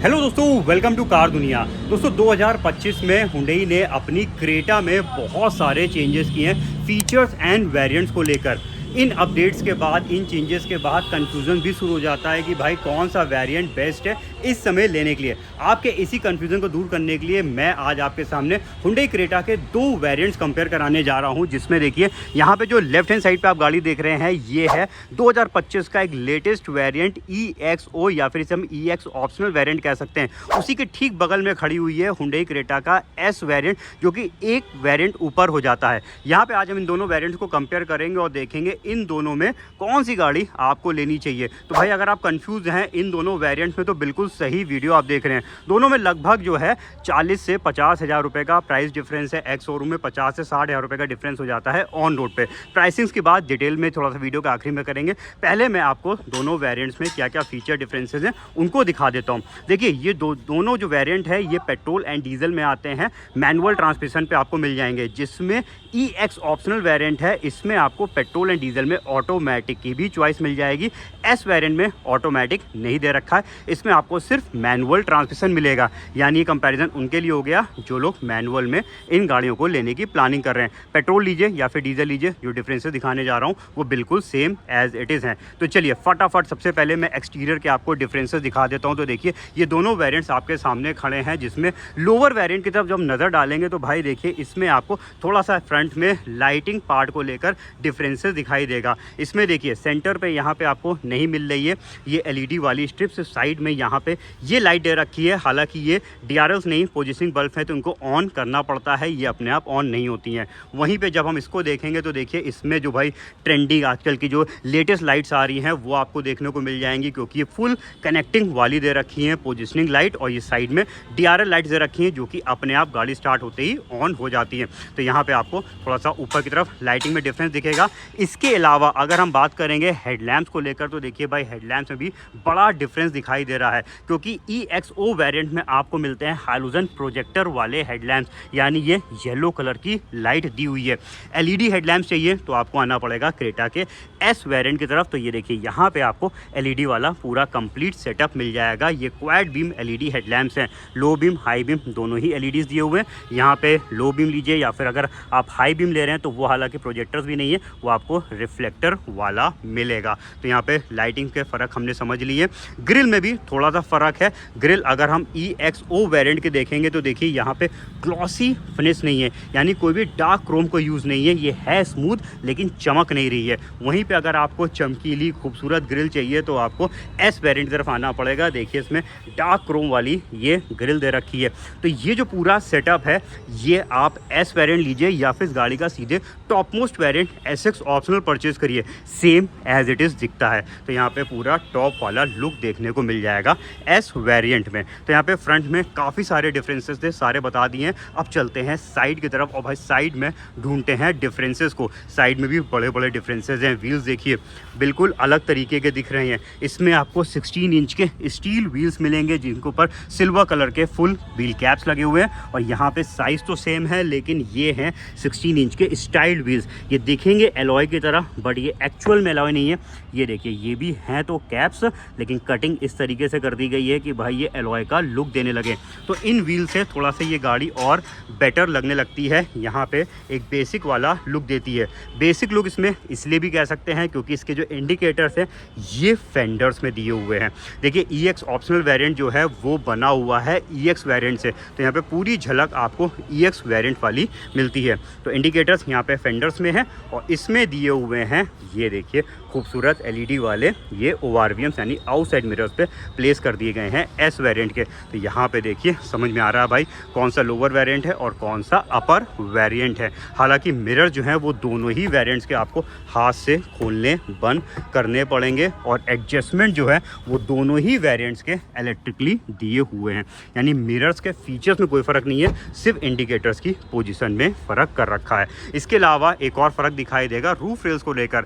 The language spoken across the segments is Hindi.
हेलो दोस्तों, वेलकम टू कार दुनिया। दोस्तों 2025 में हुंडई ने अपनी क्रेटा में बहुत सारे चेंजेस किए हैं फीचर्स एंड वेरिएंट्स को लेकर। इन अपडेट्स के बाद, इन चेंजेस के बाद कंफ्यूजन भी शुरू हो जाता है कि भाई कौन सा वेरिएंट बेस्ट है इस समय लेने के लिए। आपके इसी कंफ्यूजन को दूर करने के लिए मैं आज आपके सामने हुंडई क्रेटा के दो वेरिएंट्स कंपेयर कराने जा रहा हूं, जिसमें देखिए यहाँ पे जो लेफ्ट हैंड साइड पे आप गाड़ी देख रहे हैं ये है 2025 का एक लेटेस्ट वेरिएंट EXO, या फिर इसे हम EX ऑप्शनल वेरिएंट कह सकते हैं। उसी के ठीक बगल में खड़ी हुई है हुंडई क्रेटा का S वेरिएंट, जो कि एक वेरिएंट ऊपर हो जाता है। यहाँ पे आज हम इन दोनों वेरिएंट्स को कंपेयर करेंगे और देखेंगे इन दोनों में कौन सी गाड़ी आपको लेनी चाहिए। तो भाई अगर आप कंफ्यूज हैं इन दोनों वेरिएंट्स में तो बिल्कुल सही वीडियो आप देख रहे हैं। दोनों में लगभग जो है 40 से 50 हज़ार रुपये का प्राइस डिफरेंस है। एक्स शोरूम में 50 से 60 हज़ार रुपये का डिफरेंस हो जाता है ऑन रोड पे। प्राइसिंग्स की बात डिटेल में थोड़ा सा वीडियो के आखिरी में करेंगे। पहले मैं आपको दोनों वेरिएंट्स में क्या क्या फीचर डिफरेंसेस हैं उनको दिखा देता हूँ। देखिए ये दोनों जो वेरिएंट है ये पेट्रोल एंड डीजल में आते हैं। मैनुअल ट्रांसमिशन पे आपको मिल जाएंगे। जिसमें EX ऑप्शनल वेरिएंट है, इसमें आपको पेट्रोल एंड डीजल में ऑटोमेटिक की भी चॉइस मिल जाएगी। S वेरिएंट में ऑटोमेटिक नहीं दे रखा है, इसमें आपको सिर्फ मैनुअल ट्रांसमिशन मिलेगा। यानी ये कंपैरिजन उनके लिए हो गया जो लोग मैनुअल में इन गाड़ियों को लेने की प्लानिंग कर रहे हैं। पेट्रोल लीजिए या फिर डीजल लीजिए, जो डिफरेंसेस दिखाने जा रहा हूँ वो बिल्कुल सेम एज इट इज़ हैं। तो चलिए फटाफट सबसे पहले मैं एक्सटीरियर के आपको डिफरेंसेस दिखा देता हूँ। तो देखिए ये दोनों वेरिएंट्स आपके सामने खड़े हैं, जिसमें लोअर वेरिएंट की तरफ जब नज़र डालेंगे तो भाई देखिए इसमें आपको थोड़ा सा फ्रंट में लाइटिंग पार्ट को लेकर डिफरेंसेस दिखाई देगा। इसमें देखिए सेंटर पे यहाँ पे आपको नहीं मिल रही है ये LED वाली स्ट्रिप्स। साइड में यहाँ पे ये लाइट दे रखी है। हालांकि ये DRLs नहीं, पोजिशनिंग बल्ब है, तो इनको ऑन करना पड़ता है, ये अपने आप ऑन नहीं होती हैं। वहीं पे जब हम इसको देखेंगे तो देखिए इसमें जो भाई ट्रेंडिंग आजकल की जो लेटेस्ट लाइट्स आ रही हैं वो आपको देखने को मिल जाएंगी, क्योंकि ये फुल कनेक्टिंग वाली दे रखी हैं पोजिशनिंग लाइट, और ये साइड में DRL लाइट दे रखी हैं जो कि अपने आप गाड़ी स्टार्ट होते ही ऑन हो जाती हैं। तो यहाँ पे आपको थोड़ा सा ऊपर की तरफ लाइटिंग में डिफरेंस दिखेगा। इसके अलावा अगर हम बात करेंगे हेडलैम्प्स को लेकर तो देखिए भाई हेडलैम्प्स में भी बड़ा डिफरेंस दिखाई दे रहा है, क्योंकि EXO वेरिएंट में आपको मिलते हैं हाइलोजन प्रोजेक्टर वाले हेडलैम्प्स, यानी ये येलो कलर की लाइट दी हुई है। LED हेडलैम्प्स चाहिए तो आपको आना पड़ेगा क्रेटा के S वेरिएंट की तरफ। तो ये देखिए यहाँ पे आपको LED वाला पूरा कंप्लीट सेटअप मिल जाएगा। ये क्वाड बीम LED हेडलैम्प्स हैं, लो बीम हाई बीम दोनों ही LEDs दिए हुए हैं। यहाँ पे लो बीम लीजिए या फिर अगर आप हाई बीम ले रहे हैं तो वो हालांकि प्रोजेक्टर्स भी नहीं है, वो आपको रिफ्लेक्टर वाला मिलेगा। तो यहाँ पे लाइटिंग के फ़र्क हमने समझ लिए। ग्रिल में भी थोड़ा सा फ़र्क है। ग्रिल अगर हम EXO वेरिएंट के देखेंगे तो देखिए यहाँ पे ग्लॉसी फिनिश नहीं है, यानी कोई भी डार्क क्रोम को यूज़ नहीं है। ये है स्मूथ लेकिन चमक नहीं रही है। वहीं पे अगर आपको चमकीली खूबसूरत ग्रिल चाहिए तो आपको S वेरिएंट की तरफ आना पड़ेगा। देखिए इसमें डार्क क्रोम वाली ये ग्रिल दे रखी है। तो ये जो पूरा सेटअप है ये आप S वेरिएंट लीजिए या फिर इस गाड़ी का सीधे top most variant SX optional purchase करिए, सेम एज इट इज़ दिखता है। तो यहाँ पे पूरा टॉप वाला लुक देखने को मिल जाएगा S वेरिएंट में। तो यहाँ पे फ्रंट में काफ़ी सारे डिफरेंसेस थे, सारे बता दिए हैं। अब चलते हैं साइड की तरफ और भाई साइड में ढूंढते हैं डिफरेंसेस को। साइड में भी बड़े बड़े डिफरेंसेस हैं। व्हील्स देखिए बिल्कुल अलग तरीके के दिख रहे हैं। इसमें आपको 16 इंच के स्टील व्हील्स मिलेंगे, जिनके ऊपर सिल्वर कलर के फुल व्हील कैप्स लगे हुए हैं। और यहाँ पे साइज़ तो सेम है, लेकिन ये हैं 16 इंच के स्टाइल्ड व्हील्स। ये दिखेंगे एलॉय की तरह, बट ये एक्चुअल में एलॉय नहीं है। ये देखिए ये भी हैं तो कैप्स, लेकिन कटिंग इस तरीके से कर दी गई है कि भाई ये एलॉय का लुक देने लगे। तो इन व्हील से थोड़ा सा ये गाड़ी और बेटर लगने लगती है। यहाँ पे एक बेसिक वाला लुक देती है। बेसिक लुक इसमें इसलिए भी कह सकते हैं क्योंकि इसके जो इंडिकेटर्स हैं ये फेंडर्स में दिए हुए हैं। देखिए EX ऑप्शनल वेरिएंट जो है वो बना हुआ है EX वेरिएंट से, तो यहाँ पे पूरी झलक आपको EX वेरिएंट वाली मिलती है। तो इंडिकेटर्स यहाँ पे फेंडर्स में है और इसमें दिए हुए हैं ये देखिए खूबसूरत LED वाले ये ORVMs, यानी आउटसाइड मिरर्स पे प्लेस कर दिए गए हैं S वेरिएंट के। तो यहाँ पे देखिए समझ में आ रहा है भाई कौन सा लोअर वेरिएंट है और कौन सा अपर वेरिएंट है। हालांकि मिरर जो है वो दोनों ही वेरिएंट्स के आपको हाथ से खोलने बंद करने पड़ेंगे, और एडजस्टमेंट जो है वो दोनों ही वेरिएंट्स के इलेक्ट्रिकली दिए हुए हैं। यानी मिरर्स के फीचर्स में कोई फ़र्क नहीं है, सिर्फ इंडिकेटर्स की पोजीशन में फ़र्क कर रखा है। इसके अलावा एक और फ़र्क दिखाई देगा रूफ रेल्स को लेकर।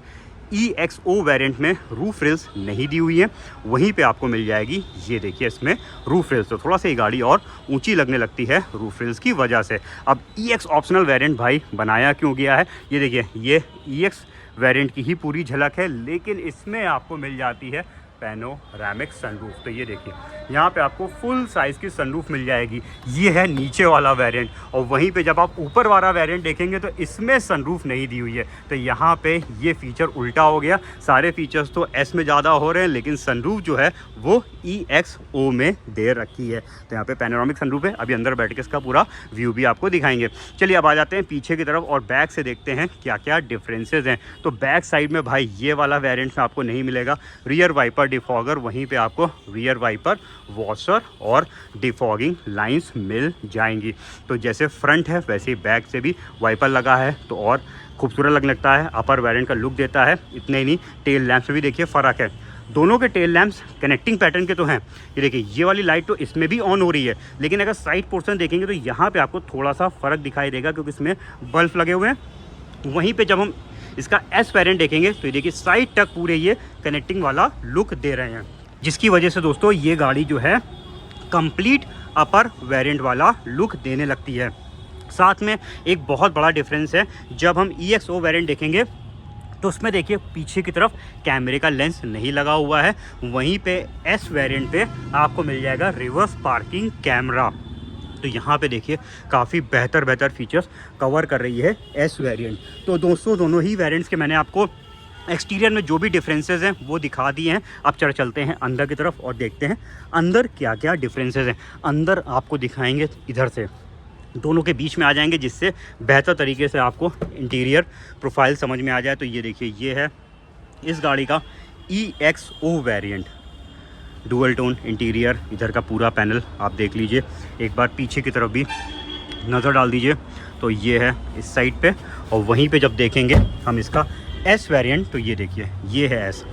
EXO वेरिएंट में रूफ रेल्स नहीं दी हुई है, वहीं पे आपको मिल जाएगी ये देखिए इसमें रूफ रेल्स। तो थोड़ा सा ये गाड़ी और ऊंची लगने लगती है रूफ रेल्स की वजह से। अब EX ऑप्शनल वेरिएंट भाई बनाया क्यों गया है, ये देखिए ये EX वेरिएंट की ही पूरी झलक है, लेकिन इसमें आपको मिल जाती है पैनोरामिक सनरूफ। तो ये देखिए यहाँ पे आपको फुल साइज़ की सनरूफ मिल जाएगी। ये है नीचे वाला वेरिएंट, और वहीं पे जब आप ऊपर वाला वेरिएंट देखेंगे तो इसमें सनरूफ नहीं दी हुई है। तो यहाँ पे ये फीचर उल्टा हो गया। सारे फीचर्स तो एस में ज़्यादा हो रहे हैं, लेकिन सनरूफ जो है वो EXO में दे रखी है। तो यहाँ पे पैनोरामिक सनरूफ है। अभी अंदर बैठ के इसका पूरा व्यू भी आपको दिखाएंगे। चलिए अब आ जाते हैं पीछे की तरफ और बैक से देखते हैं क्या क्या डिफरेंसेस हैं। तो बैक साइड में भाई ये वाला वेरिएंट में आपको नहीं मिलेगा रियर वाइपर डिफॉगर, वहीं पे आपको रियर वाइपर वॉशर और डिफॉगिंग लाइंस मिल जाएंगी। तो जैसे फ्रंट है वैसे ही बैक से भी वाइपर लगा है, तो और खूबसूरत लगता है, अपर वेरिएंट का लुक देता है। इतने ही नहीं, टेल लैंप्स में भी देखिए फ़र्क है। दोनों के टेल लैंप्स कनेक्टिंग पैटर्न के तो हैं। ये देखिए ये वाली लाइट तो इसमें भी ऑन हो रही है, लेकिन अगर साइड पोर्शन देखेंगे तो यहाँ पे आपको थोड़ा सा फ़र्क दिखाई देगा, क्योंकि इसमें बल्ब लगे हुए हैं। वहीं पे जब हम इसका एस वेरिएंट देखेंगे तो ये देखिए साइड तक पूरे ये कनेक्टिंग वाला लुक दे रहे हैं, जिसकी वजह से दोस्तों ये गाड़ी जो है कंप्लीट अपर वेरिएंट वाला लुक देने लगती है। साथ में एक बहुत बड़ा डिफरेंस है, जब हम EXO वेरिएंट देखेंगे तो उसमें देखिए पीछे की तरफ कैमरे का लेंस नहीं लगा हुआ है। वहीं पे एस वेरिएंट पे आपको मिल जाएगा रिवर्स पार्किंग कैमरा। तो यहाँ पे देखिए काफ़ी बेहतर फीचर्स कवर कर रही है एस वेरिएंट। तो दोस्तों दोनों ही वेरिएंट्स के मैंने आपको एक्सटीरियर में जो भी डिफरेंसेस हैं वो दिखा दिए हैं। अब चलते हैं अंदर की तरफ और देखते हैं अंदर क्या क्या डिफरेंसेस हैं। अंदर आपको दिखाएंगे इधर से, दोनों के बीच में आ जाएंगे, जिससे बेहतर तरीके से आपको इंटीरियर प्रोफाइल समझ में आ जाए। तो ये देखिए ये है इस गाड़ी का EXO variant, dual tone interior. इधर का पूरा पैनल आप देख लीजिए, एक बार पीछे की तरफ भी नज़र डाल दीजिए। तो ये है इस साइड पे, और वहीं पे जब देखेंगे हम इसका एस वेरिएंट तो ये देखिए ये है एस।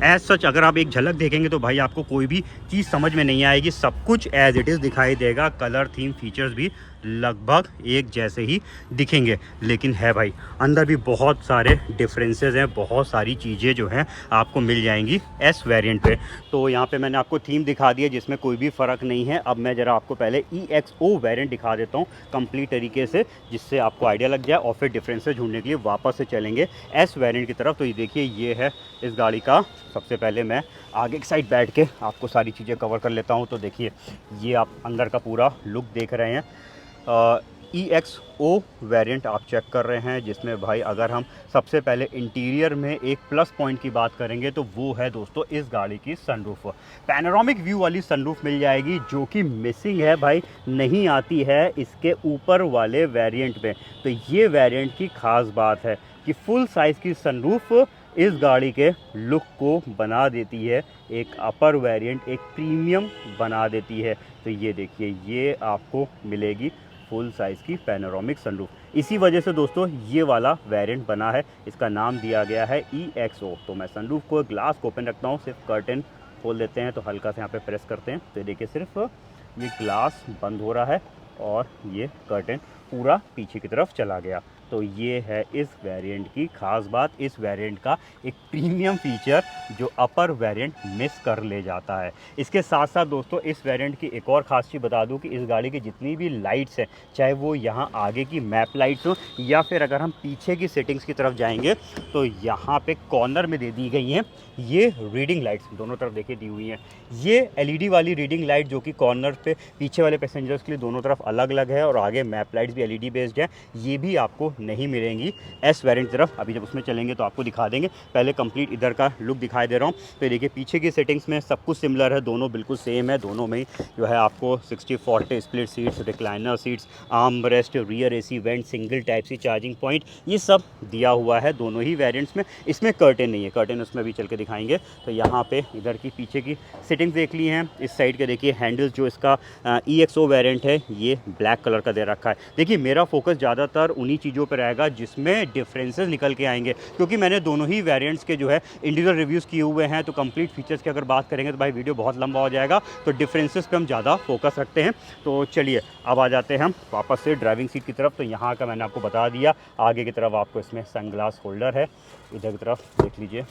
एज सच अगर आप एक झलक देखेंगे तो भाई आपको कोई भी चीज़ समझ में नहीं आएगी, सब कुछ एज इट इज़ दिखाई देगा। कलर थीम फीचर्स भी लगभग एक जैसे ही दिखेंगे, लेकिन है भाई अंदर भी बहुत सारे डिफरेंसेस हैं, बहुत सारी चीज़ें जो हैं आपको मिल जाएंगी एस वेरिएंट पे। तो यहाँ पे मैंने आपको थीम दिखा दी है जिसमें कोई भी फ़र्क नहीं है। अब मैं ज़रा आपको पहले EXO वेरिएंट दिखा देता हूँ कंप्लीट तरीके से, जिससे आपको आइडिया लग जाए, और फिर डिफरेंसेस ढूंढने के लिए वापस से चलेंगे एस वेरिएंट की तरफ। तो ये देखिए ये है इस गाड़ी का। सबसे पहले मैं आगे की साइड बैठ के आपको सारी चीज़ें कवर कर लेता हूँ। तो देखिए ये आप अंदर का पूरा लुक देख रहे हैं। EXO वेरिएंट आप चेक कर रहे हैं, जिसमें भाई अगर हम सबसे पहले इंटीरियर में एक प्लस पॉइंट की बात करेंगे तो वो है दोस्तों इस गाड़ी की सनरूफ। पैनोरामिक व्यू वाली सनरूफ मिल जाएगी, जो कि मिसिंग है भाई, नहीं आती है इसके ऊपर वाले वेरिएंट में। तो ये वेरिएंट की ख़ास बात है कि फुल साइज़ की सनरूफ इस गाड़ी के लुक को बना देती है, एक अपर वेरिएंट एक प्रीमियम बना देती है। तो ये देखिए ये आपको मिलेगी फुल साइज़ की पैनोरामिक सनरूफ। इसी वजह से दोस्तों ये वाला वेरिएंट बना है, इसका नाम दिया गया है EXO। तो मैं सनरूफ को ग्लास को ओपन रखता हूँ, सिर्फ कर्टन खोल देते हैं, तो हल्का से यहाँ पे प्रेस करते हैं तो देखिए सिर्फ ये ग्लास बंद हो रहा है और ये कर्टन पूरा पीछे की तरफ चला गया। तो ये है इस वेरिएंट की ख़ास बात, इस वेरिएंट का एक प्रीमियम फीचर जो अपर वेरिएंट मिस कर ले जाता है। इसके साथ साथ दोस्तों इस वेरिएंट की एक और ख़ास चीज़ बता दूं कि इस गाड़ी की जितनी भी लाइट्स हैं, चाहे वो यहाँ आगे की मैप लाइट्स हो या फिर अगर हम पीछे की सेटिंग्स की तरफ जाएंगे तो यहाँ पे कॉर्नर में दे दी गई हैं ये रीडिंग लाइट्स, दोनों तरफ देखिए दी हुई हैं। ये LED वाली रीडिंग लाइट जो कि कॉर्नर पे पीछे वाले पैसेंजर्स के लिए दोनों तरफ अलग अलग है, और आगे मैप लाइट्स भी LED बेस्ड है, ये भी आपको नहीं मिलेंगी एस वेरिएंट तरफ। अभी जब उसमें चलेंगे तो आपको दिखा देंगे। पहले कंप्लीट इधर का लुक दिखाई दे रहा हूँ। तो देखिए पीछे की सेटिंग्स में सब कुछ सिमिलर है, दोनों बिल्कुल सेम है। दोनों में जो है आपको 60-40 split seats, recliner seats, arm rest, rear AC vent, single type C charging point, ये सब दिया हुआ है दोनों ही वेरिएंट्स में। इसमें कर्टेन नहीं है, कर्टेन उसमें भी चल के दिखाएंगे। तो यहाँ पे इधर की पीछे की सेटिंग्स देख ली हैं। इस साइड के देखिए हैंडल्स जो इसका EXO वेरिएंट है ये ब्लैक कलर का दे रखा है। देखिए मेरा फोकस ज़्यादातर उन्हीं चीज़ों पर रहेगा जिसमें डिफरेंसेस निकल के आएंगे, क्योंकि मैंने दोनों ही वेरिएंट्स के जो है इंडिविजुअल रिव्यूज़ किए हुए हैं। तो कंप्लीट फीचर्स की अगर बात करेंगे तो भाई वीडियो बहुत लंबा हो जाएगा, तो डिफरेंसेस पे हम ज़्यादा फोकस रखते हैं। तो चलिए अब आ जाते हैं हम वापस से ड्राइविंग सीट की तरफ। तो यहाँ का मैंने आपको बता दिया, आगे की तरफ आपको इसमें सनग्लास होल्डर है, इधर की तरफ देख लीजिए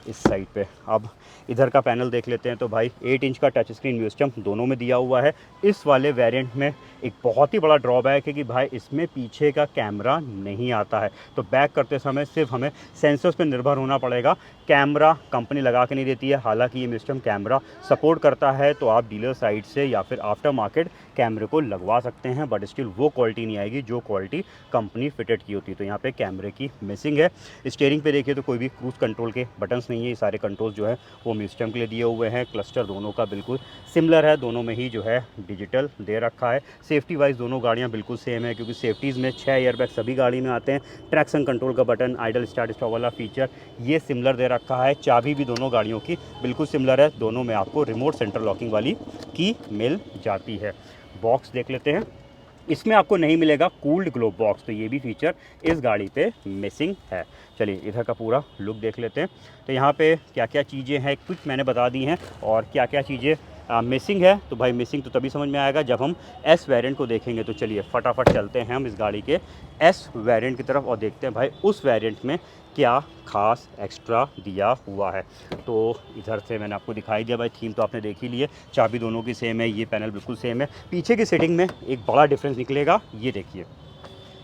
इस साइड पे। अब इधर का पैनल देख लेते हैं तो भाई 8 इंच का टच स्क्रीन म्यूजियम दोनों में दिया हुआ है। इस वाले वेरिएंट में एक बहुत ही बड़ा ड्रॉबैक है कि भाई इसमें पीछे का कैमरा नहीं आता है, तो बैक करते समय सिर्फ हमें सेंसर्स पर निर्भर होना पड़ेगा। कैमरा कंपनी लगा के नहीं देती है, हालांकि ये म्यूजियम कैमरा सपोर्ट करता है, तो आप डीलर साइड से या फिर आफ्टर मार्केट कैमरे को लगवा सकते हैं, बट स्टिल वो क्वालिटी नहीं आएगी जो क्वालिटी कंपनी फिटेड की होती है। तो यहाँ पे कैमरे की मिसिंग है। स्टीयरिंग पे देखिए तो कोई भी क्रूज कंट्रोल के बटन्स नहीं है, ये सारे कंट्रोल्स जो है वो म्यूजियम के लिए दिए हुए हैं। क्लस्टर दोनों का बिल्कुल सिमिलर है, दोनों में ही जो है डिजिटल दे रखा है। सेफ्टी वाइज दोनों गाड़ियाँ बिल्कुल सेम है, क्योंकि सेफ्टीज़ में 6 एयरबैग सभी गाड़ी में आते हैं। ट्रैक्शन कंट्रोल का बटन, आइडल स्टार्ट स्टॉप वाला फीचर ये सिमिलर दे रखा है। चाबी भी दोनों गाड़ियों की बिल्कुल सिमिलर है, दोनों में आपको रिमोट सेंट्रल लॉकिंग वाली की मिल जाती है। बॉक्स देख लेते हैं, इसमें आपको नहीं मिलेगा कूल्ड ग्लोब बॉक्स, तो ये भी फीचर इस गाड़ी पे मिसिंग है। चलिए इधर का पूरा लुक देख लेते हैं। तो यहाँ पे क्या क्या चीज़ें हैं कुछ मैंने बता दी हैं, और क्या क्या चीज़ें मिसिंग है। तो भाई मिसिंग तो तभी समझ में आएगा जब हम एस वेरिएंट को देखेंगे। तो चलिए फटाफट चलते हैं हम इस गाड़ी के एस वेरिएंट की तरफ और देखते हैं भाई उस वेरिएंट में क्या खास एक्स्ट्रा दिया हुआ है। तो इधर से मैंने आपको दिखाई दिया भाई, थीम तो आपने देख ही ली है, चाबी दोनों की सेम है, ये पैनल बिल्कुल सेम है। पीछे की सेटिंग में एक बड़ा डिफरेंस निकलेगा, ये देखिए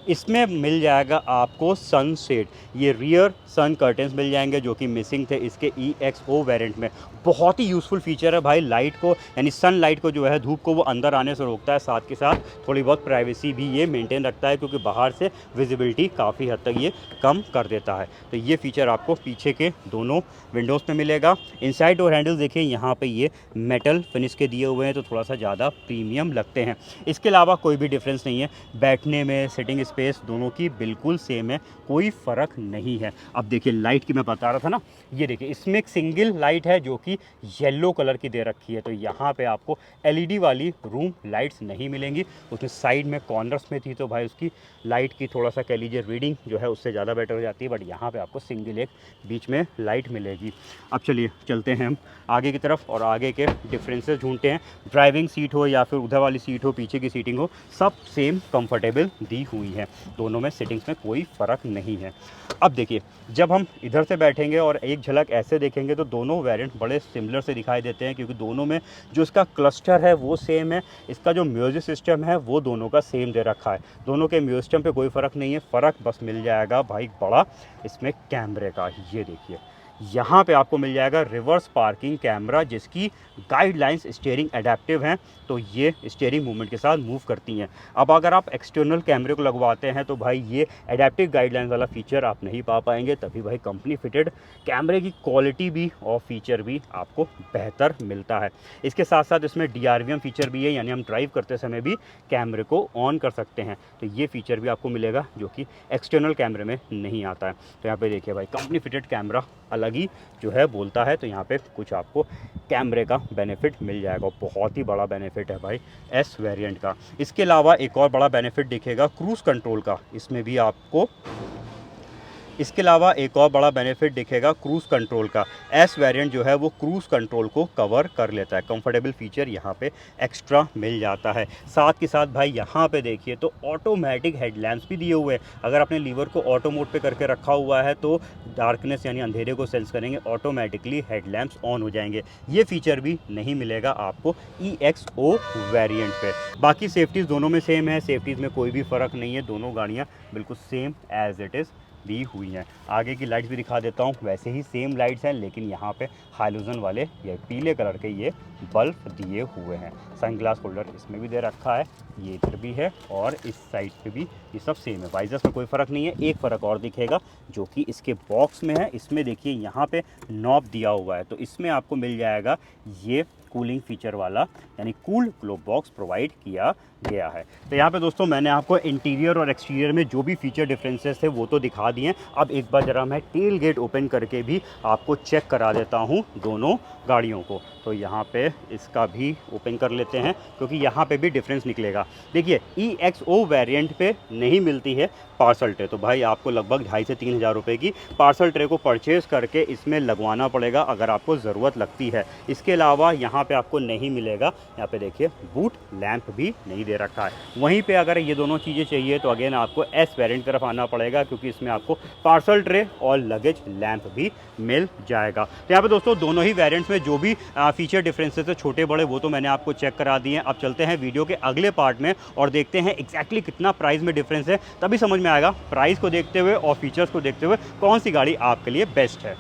इसमें मिल जाएगा आपको सन शेड, ये रियर सन कर्टेंस मिल जाएंगे जो कि मिसिंग थे इसके EXO वेरिएंट में। बहुत ही यूज़फुल फीचर है भाई, लाइट को यानी सन लाइट को जो है धूप को वो अंदर आने से रोकता है, साथ के साथ थोड़ी बहुत प्राइवेसी भी ये मेंटेन रखता है, क्योंकि बाहर से विजिबिलिटी काफ़ी हद तक ये कम कर देता है। तो ये फीचर आपको पीछे के दोनों विंडोज़ में मिलेगा। इनसाइड डोर हैंडल्स देखिए यहाँ पे ये मेटल फिनिश के दिए हुए हैं, तो थोड़ा सा ज़्यादा प्रीमियम लगते हैं। इसके अलावा कोई भी डिफरेंस नहीं है, बैठने में सिटिंग स्पेस दोनों की बिल्कुल सेम है, कोई फ़र्क नहीं है। अब देखिए लाइट की मैं बता रहा था ना, ये देखिए इसमें एक सिंगल लाइट है जो कि येलो कलर की दे रखी है। तो यहाँ पे आपको LED वाली रूम लाइट्स नहीं मिलेंगी, उसमें साइड में कॉर्नर्स में थी, तो भाई उसकी लाइट की थोड़ा सा कह लीजिए रीडिंग जो है उससे ज़्यादा बेटर हो जाती है, बट यहाँ पे आपको सिंगल एक बीच में लाइट मिलेगी। अब चलिए चलते हैं हम आगे की तरफ और आगे के डिफरेंसेस ढूंढते हैं। ड्राइविंग सीट हो या फिर उधर वाली सीट हो, पीछे की सीटिंग हो, सब सेम कंफर्टेबल दी हुई है, दोनों में सिटिंग्स में कोई फ़र्क नहीं है। अब देखिए जब हम इधर से बैठेंगे और एक झलक ऐसे देखेंगे तो दोनों वेरिएंट बड़े सिमिलर से दिखाई देते हैं, क्योंकि दोनों में जो इसका क्लस्टर है वो सेम है, इसका जो म्यूजिक सिस्टम है वो दोनों का सेम दे रखा है। दोनों के म्यूजिक सिस्टम पे कोई फ़र्क नहीं है, फ़र्क बस मिल जाएगा भाई बड़ा इसमें कैमरे का। ये देखिए यहाँ पे आपको मिल जाएगा रिवर्स पार्किंग कैमरा, जिसकी गाइडलाइंस स्टीयरिंग एडेप्टिव हैं, तो ये स्टीयरिंग मूवमेंट के साथ मूव करती हैं। अब अगर आप एक्सटर्नल कैमरे को लगवाते हैं तो भाई ये एडेप्टिव गाइडलाइंस वाला फीचर आप नहीं पा पाएंगे, तभी भाई कंपनी फिटेड कैमरे की क्वालिटी भी और फीचर भी आपको बेहतर मिलता है। इसके साथ साथ इसमें DRVM फीचर भी है, यानी हम ड्राइव करते समय भी कैमरे को ऑन कर सकते हैं, तो ये फीचर भी आपको मिलेगा जो कि एक्सटर्नल कैमरे में नहीं आता है। तो यहाँ पे देखिए भाई कंपनी फिटेड कैमरा अलग ही जो है बोलता है, तो यहाँ पे कुछ आपको कैमरे का बेनिफिट मिल जाएगा, बहुत ही बड़ा बेनिफिट है भाई एस वेरिएंट का। इसके अलावा एक और बड़ा बेनिफिट दिखेगा क्रूज़ कंट्रोल का, इसमें भी आपको इसके अलावा एक और बड़ा बेनिफिट दिखेगा क्रूज़ कंट्रोल का। एस वेरिएंट जो है वो क्रूज़ कंट्रोल को कवर कर लेता है, कंफर्टेबल फीचर यहाँ पे एक्स्ट्रा मिल जाता है। साथ के साथ भाई यहाँ पे देखिए तो ऑटोमेटिक हेडलैम्प्स भी दिए हुए हैं। अगर आपने लीवर को ऑटो मोड पे करके रखा हुआ है तो डार्कनेस यानी अंधेरे को सेंस करेंगे, ऑटोमेटिकली हेडलैम्प्स ऑन हो जाएंगे। ये फीचर भी नहीं मिलेगा आपको EXO वेरिएंट पे। बाकी सेफ्टीज़ दोनों में सेम है, सेफ्टीज़ में कोई भी फ़र्क नहीं है, दोनों गाड़ियाँ बिल्कुल सेम एज इट इज़ दी हुई हैं। आगे की लाइट्स भी दिखा देता हूँ, वैसे ही सेम लाइट्स हैं, लेकिन यहाँ पे हाइलोजन वाले ये पीले कलर के ये बल्ब दिए हुए हैं। सनग्लास होल्डर इसमें भी दे रखा है, ये इधर भी है और इस साइड पे भी, ये सब सेम है। वाइजर्स में कोई फ़र्क नहीं है। एक फ़र्क और दिखेगा जो कि इसके बॉक्स में है, इसमें देखिए यहाँ पे नॉब दिया हुआ है, तो इसमें आपको मिल जाएगा ये कूलिंग फीचर वाला यानी कूल्ड ग्लोब बॉक्स प्रोवाइड किया गया है। तो यहाँ पे दोस्तों मैंने आपको इंटीरियर और एक्सटीरियर में जो भी फीचर डिफरेंसेस थे वो तो दिखा दिए। अब एक बार ज़रा मैं टेल गेट ओपन करके भी आपको चेक करा देता हूँ दोनों गाड़ियों को। तो यहाँ पे इसका भी ओपन कर लेते हैं, क्योंकि यहाँ पे भी डिफरेंस निकलेगा। देखिए EXO वेरिएंट पे नहीं मिलती है पार्सल ट्रे, तो भाई आपको लगभग 2,500 से 3,000 रुपये की पार्सल ट्रे को परचेज़ करके इसमें लगवाना पड़ेगा अगर आपको ज़रूरत लगती है। इसके अलावा यहाँ यहाँ पे आपको नहीं मिलेगा। यहाँ पे देखिए बूट लैंप भी नहीं दे रखा है। वहीं पे अगर ये दोनों चीज़ें चाहिए तो अगेन आपको एस वेरिएंट तरफ आना पड़ेगा, क्योंकि इसमें आपको पार्सल ट्रे और लगेज लैंप भी मिल जाएगा। तो यहाँ पे दोस्तों दोनों ही वेरिएंट्स में जो भी फीचर डिफरेंसेस है छोटे बड़े, वो तो मैंने आपको चेक करा दिए हैं। अब चलते हैं वीडियो के अगले पार्ट में और देखते हैं एग्जैक्टली कितना प्राइस में डिफरेंस है, तभी समझ में आएगा प्राइस को देखते हुए और फीचर्स को देखते हुए कौन सी गाड़ी आपके लिए बेस्ट है।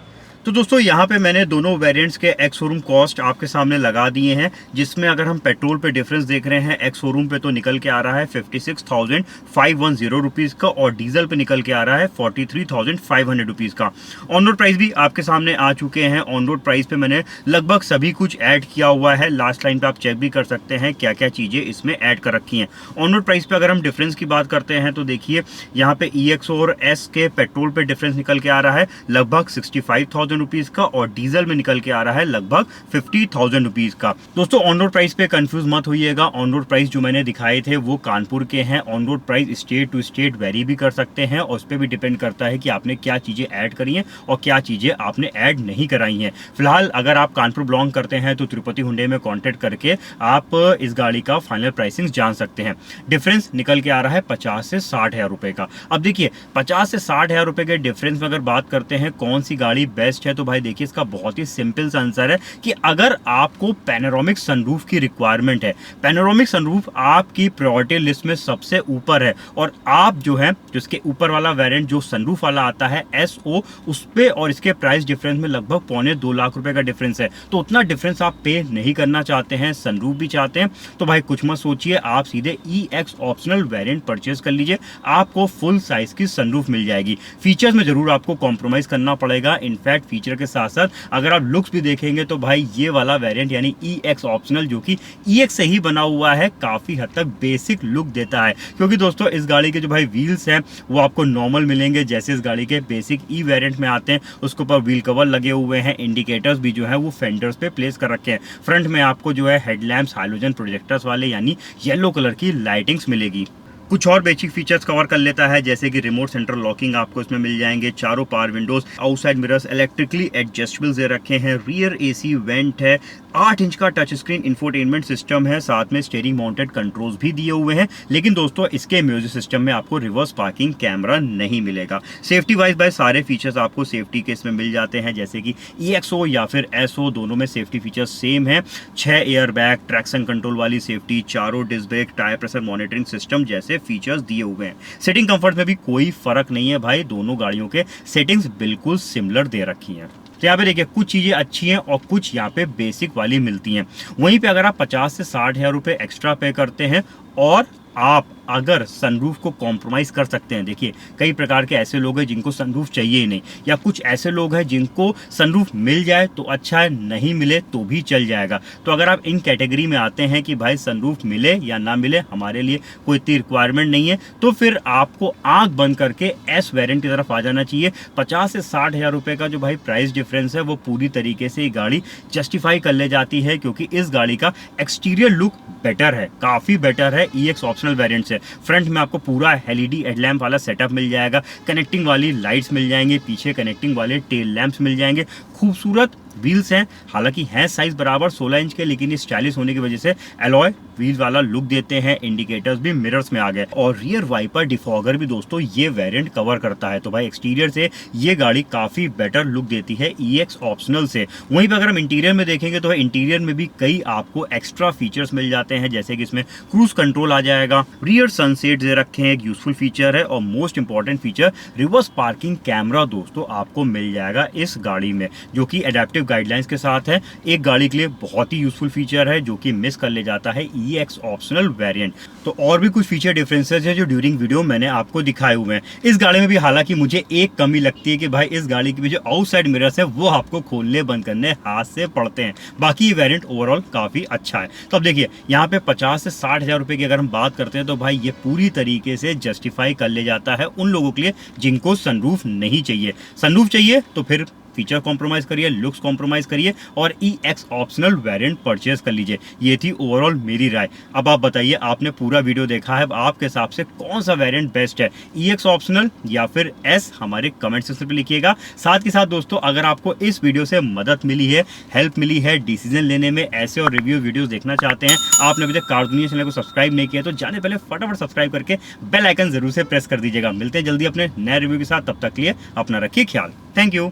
तो दोस्तों यहाँ पे मैंने दोनों वेरिएंट्स के एक्स शोरूम कॉस्ट आपके सामने लगा दिए हैं, जिसमें अगर हम पेट्रोल पे डिफरेंस देख रहे हैं, एक्स शोरूम पे तो निकल के आ रहा है 56,510 रुपीज़ का और डीजल पे निकल के आ रहा है 43,500 रुपीज़ का। ऑन रोड प्राइस भी आपके सामने आ चुके हैं। ऑन रोड प्राइस पे मैंने लगभग सभी कुछ ऐड किया हुआ है। लास्ट लाइन पे आप चेक भी कर सकते हैं क्या क्या चीज़ें इसमें ऐड कर रखी हैं। ऑन रोड प्राइस पे अगर हम डिफरेंस की बात करते हैं तो देखिए यहाँ पे EX और S के पेट्रोल पे डिफरेंस निकल के आ रहा है लगभग 65,000 रुपीज का और डीजल में निकल के आ रहा है लगभग 50,000 रुपीज का। दोस्तों ऑन रोड प्राइस पे कंफ्यूज मत होइएगा। ऑन रोड प्राइस जो मैंने दिखाए थे वो कानपुर के हैं। On road price state to state vary भी कर सकते हैं और उस पर भी डिपेंड करता है कि आपने क्या चीजें ऐड करी हैं और क्या चीजें आपने ऐड नहीं कराई हैं। फिलहाल अगर आप कानपुर बिलोंग करते हैं तो तिरुपति हुंडई में कॉन्टेक्ट करके आप इस गाड़ी का फाइनल प्राइसिंग जान सकते हैं। डिफरेंस निकल के आ रहा है 50 से 60,000 रुपए का। अब देखिए 50 से 60,000 रुपए के डिफरेंस में अगर बात करते हैं कौन सी गाड़ी बेस्ट है, तो भाई देखिए इसका बहुत ही सिंपल सा आंसर है कि अगर आपको पैनोरामिक सनरूफ की रिक्वायरमेंट है, पैनोरामिक सनरूफ आपकी प्रायोरिटी लिस्ट में सबसे ऊपर है और आप जो है जिसके ऊपर वाला वेरिएंट जो सनरूफ वाला आता है SO, उस पे और इसके प्राइस डिफरेंस में लगभग 2.25 लाख रुपए का डिफरेंस है। तो उतना डिफरेंस आप पे नहीं करना चाहते हैं, सनरूफ भी चाहते हैं, तो भाई कुछ मत सोचिए, आप सीधे EX ऑप्शनल वेरिएंट परचेज कर लीजिए। आपको फुल साइज की सनरूफ मिल जाएगी। फीचर्स में जरूर आपको कॉम्प्रोमाइज करना पड़ेगा। इनफैक्ट फीचर के साथ साथ अगर आप लुक्स भी देखेंगे तो भाई ये वाला वेरिएंट यानी EX ऑप्शनल जो कि EX से ही बना हुआ है काफी हद तक बेसिक लुक देता है, क्योंकि दोस्तों इस गाड़ी के जो भाई व्हील्स हैं वो आपको नॉर्मल मिलेंगे जैसे इस गाड़ी के बेसिक ई वेरिएंट में आते हैं। उसके ऊपर व्हील कवर लगे हुए हैं, इंडिकेटर्स भी जो है वो फेंडर्स पे प्लेस कर रखे हैं। फ्रंट में आपको जो है हेडलैम्प्स हाइलोजन प्रोजेक्टर्स वाले यानी येलो कलर की लाइटिंग्स मिलेगी। कुछ और बेसिक फीचर्स कवर कर लेता है जैसे कि रिमोट सेंट्रल लॉकिंग आपको इसमें मिल जाएंगे, चारों power windows, outside mirrors electrically adjustable दे रखे हैं, रियर AC वेंट है, 8 इंच का टच स्क्रीन इंफोटेनमेंट सिस्टम है, साथ में स्टीयरिंग माउंटेड कंट्रोल्स भी दिए हुए हैं। लेकिन दोस्तों इसके म्यूजिक सिस्टम में आपको रिवर्स पार्किंग कैमरा नहीं मिलेगा। सेफ्टी वाइज भाई सारे फीचर्स आपको सेफ्टी के इसमें मिल जाते हैं जैसे कि EX हो या फिर SO, दोनों में सेफ्टी फीचर्स सेम है। 6 एयर बैग, ट्रैक्शन कंट्रोल वाली सेफ्टी, चारों disc brake, tyre pressure monitoring system जैसे फीचर्स दिए हुए हैं। सेटिंग कंफर्ट में भी कोई फर्क नहीं है भाई, दोनों गाड़ियों के सेटिंग्स बिल्कुल सिमिलर दे रखी हैं। तो यहाँ पे देखिए कुछ चीज़ें अच्छी हैं और कुछ यहाँ पे बेसिक वाली मिलती हैं। वहीं पे अगर आप 50 से 60,000 रुपये एक्स्ट्रा पे करते हैं और आप अगर सनरूफ को कॉम्प्रोमाइज़ कर सकते हैं, देखिए कई प्रकार के ऐसे लोग हैं जिनको सनरूफ चाहिए ही नहीं, या कुछ ऐसे लोग हैं जिनको सनरूफ मिल जाए तो अच्छा है, नहीं मिले तो भी चल जाएगा। तो अगर आप इन कैटेगरी में आते हैं कि भाई सनरूफ मिले या ना मिले हमारे लिए कोई इतनी रिक्वायरमेंट नहीं है, तो फिर आपको आंख बंद करके S वेरिएंट की तरफ आ जाना चाहिए। 50 से 60,000 रुपये का जो भाई प्राइस डिफरेंस है वो पूरी तरीके से ये गाड़ी जस्टिफाई कर ले जाती है, क्योंकि इस गाड़ी का एक्सटीरियर लुक बेटर है, काफ़ी बेटर है EX ऑप्शनल वेरिएंट से। फ्रंट में आपको पूरा LED हेडलैम्प वाला सेटअप मिल जाएगा, कनेक्टिंग वाली लाइट्स मिल जाएंगे, पीछे कनेक्टिंग वाले टेल लैंप्स मिल जाएंगे, खूबसूरत व्हील्स हैं, हालांकि हैं साइज बराबर 16 इंच के, लेकिन ये स्टाइलिश होने की वजह से एलॉय व्हील वाला लुक देते हैं। इंडिकेटर्स भी मिरर्स में आ गए और रियर वाइपर डिफॉगर भी दोस्तों ये वेरिएंट कवर करता है। तो भाई एक्सटीरियर से ये गाड़ी काफी बेटर लुक देती है EX ऑप्शनल से। वहीं पर अगर हम इंटीरियर में देखेंगे तो इंटीरियर में भी कई आपको एक्स्ट्रा फीचर्स मिल जाते हैं जैसे कि इसमें क्रूज कंट्रोल आ जाएगा, रियर सनसेट दे रखे हैं, एक यूजफुल फीचर है, और most important feature reverse parking camera दोस्तों आपको मिल जाएगा इस गाड़ी में, जो कि एडेप्टिव गाइडलाइंस के साथ है। एक गाड़ी के लिए बहुत ही यूजफुल फीचर है जो कि मिस कर ले जाता है EX ऑप्शनल वेरिएंट। तो और भी कुछ फीचर डिफरेंसेस है जो ड्यूरिंग वीडियो मैंने आपको दिखाए हुए हैं। इस गाड़ी में भी हालांकि मुझे एक कमी लगती है कि भाई इस गाड़ी के भी जो आउटसाइड मिरर्स है वो आपको खोलने बंद करने हाथ से पड़ते हैं, बाकी ये वेरिएंट ओवरऑल काफी अच्छा है। तो अब देखिए यहाँ पे 50 से 60,000 रुपए की अगर हम बात करते हैं तो भाई ये पूरी तरीके से जस्टिफाई कर ले जाता है उन लोगों के लिए जिनको सनरूफ नहीं चाहिए। सनरूफ चाहिए तो फिर फीचर कॉम्प्रोमाइज़ करिए, लुक्स कॉम्प्रोमाइज़ करिए और EX ऑप्शनल वेरिएंट परचेज कर लीजिए। ये थी ओवरऑल मेरी राय। अब आप बताइए, आपने पूरा वीडियो देखा है, अब आपके हिसाब से कौन सा वेरिएंट बेस्ट है, EX ऑप्शनल या फिर S? हमारे कमेंट सेक्शन पे लिखिएगा। साथ ही साथ दोस्तों, अगर आपको इस वीडियो से मदद मिली है, हेल्प मिली है डिसीजन लेने में, ऐसे और रिव्यू वीडियोस देखना चाहते हैं, आपने अभी तक कार दुनिया चैनल को सब्सक्राइब नहीं किया तो जाने पहले फटाफट सब्सक्राइब करके बेल आइकन जरूर से प्रेस कर दीजिएगा। मिलते हैं जल्दी अपने नए रिव्यू के साथ, तब तक के लिए अपना रखिए ख्याल। Thank you.